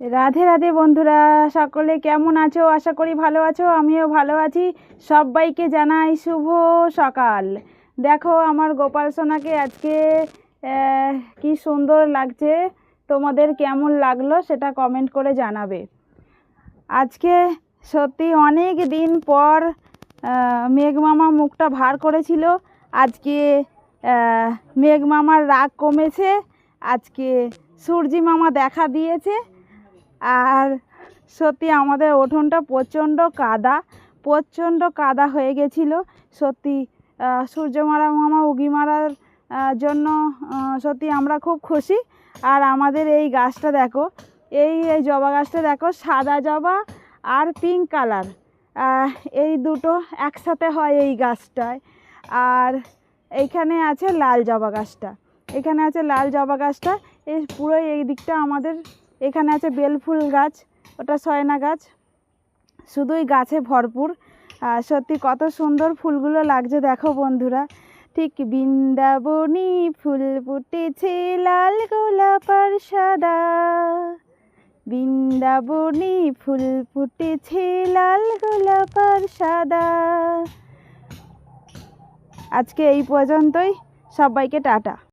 রাধে রাধে বন্ধুরা, সকলে কেমন আছো? আশা করি ভালো আছো। আমিও ভালো আছি। সবাইকে জানাই শুভ সকাল। দেখো আমার গোপাল সোনাকে আজকে কি সুন্দর লাগছে। তোমাদের কেমন লাগলো সেটা কমেন্ট করে জানাবে। আজকে সত্যি অনেক দিন পর মেঘমামা মুখটা ভার করেছিল। আজকে মেঘমামার রাগ কমেছে। আজকে সূর্যি মামা দেখা দিয়েছে। আর সত্যি আমাদের উঠোনটা প্রচণ্ড কাদা হয়ে গেছিলো। সত্যি সূর্যমারা মামা উঁকি মারার জন্য সত্যি আমরা খুব খুশি। আর আমাদের এই গাছটা দেখো, এই জবা গাছটা দেখো, সাদা জবা আর পিঙ্ক কালার, এই দুটো একসাথে হয় এই গাছটায়। আর এইখানে আছে লাল জবা গাছটা, এই পুরো এই দিকটা আমাদের। এখানে আছে বেলফুল গাছ, ওটা সয়না গাছ, শুধুই গাছে ভরপুর। সত্যি কত সুন্দর ফুলগুলো লাগছে দেখো বন্ধুরা। ঠিক বৃন্দাবনী ফুল ফুটেছে লাল গোলাপ আর সাদা, বৃন্দাবনী ফুল ফুটেছে লাল গোলাপ আর সাদা। আজকে এই পর্যন্তই, সবাইকে টাটা।